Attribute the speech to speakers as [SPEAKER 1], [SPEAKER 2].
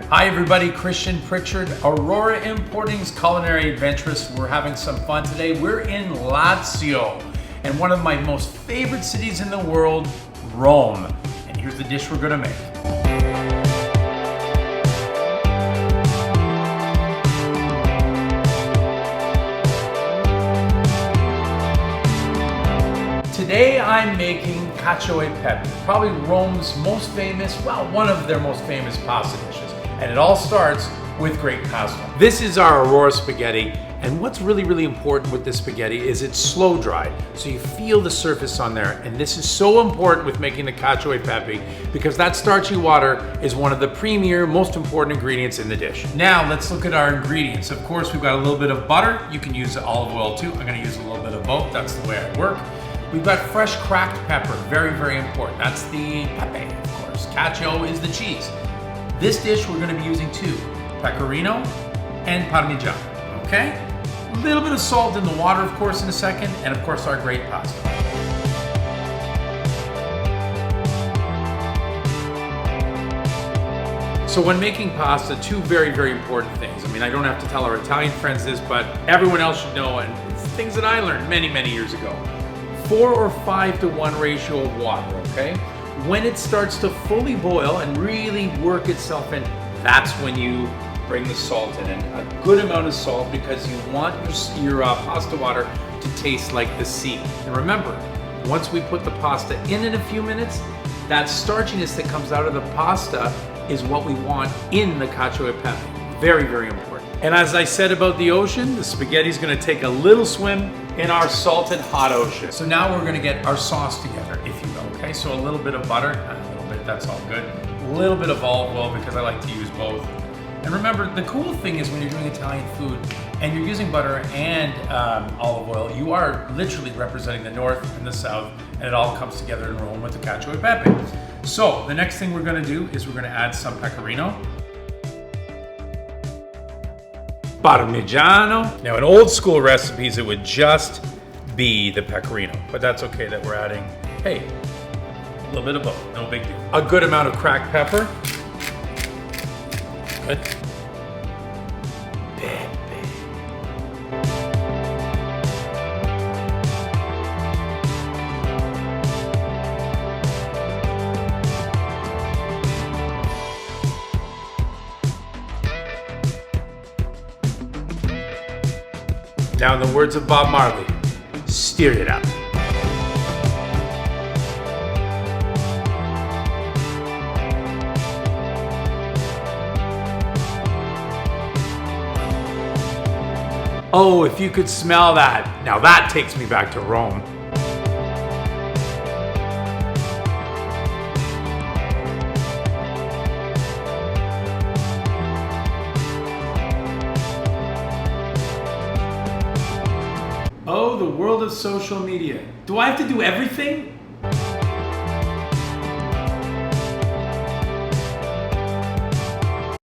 [SPEAKER 1] Hi everybody, Christian Pritchard, Aurora Importing's culinary adventurous. We're having some fun today. We're in Lazio, and one of my most favorite cities in the world, Rome. And here's the dish we're gonna make. Today I'm making Cacio e Pepe, probably Rome's most famous, well, one of their most famous pasta dishes. And it all starts with great pasta. This is our Aurora spaghetti, and what's really important with this spaghetti is it's slow dried, so you feel the surface on there. And this is so important with making the Cacio e Pepe because that starchy water is one of the premier, most important ingredients in the dish. Now let's look at our ingredients. Of course, we've got a little bit of butter. You can use olive oil too. I'm gonna use a little bit of both. That's the way I work. We've got fresh cracked pepper, very important. That's the Pepe, of course. Cacio is the cheese. This dish we're gonna be using two, pecorino and parmigiano, okay? A little bit of salt in the water, of course, in a second, and of course our great pasta. So when making pasta, two very important things. I mean, I don't have to tell our Italian friends this, but everyone else should know, and it's things that I learned many years ago. 4 or 5 to 1 ratio of water, okay? When it starts to fully boil and really work itself in, that's when you bring the salt in, and a good amount of salt because you want your pasta water to taste like the sea. And remember, once we put the pasta in a few minutes, that starchiness that comes out of the pasta is what we want in the Cacio e Pepe. Very important. And as I said about the ocean, the spaghetti is going to take a little swim in our salted hot ocean. So now we're going to get our sauce together, if you will. Okay, so a little bit of butter, a little bit, that's all good. A little bit of olive oil because I like to use both. And remember, the cool thing is when you're doing Italian food and you're using butter and olive oil, you are literally representing the North and the South, and it all comes together in Rome with the Cacio e Pepe. So the next thing we're going to do is we're going to add some pecorino. Parmigiano. Now in old school recipes, it would just be the pecorino, but that's okay that we're adding, hey, a little bit of both, no big deal. A good amount of cracked pepper. Good. Pepe. Now, in the words of Bob Marley, stir it up. Oh, if you could smell that. Now that takes me back to Rome. Oh, the world of social media. Do I have to do everything?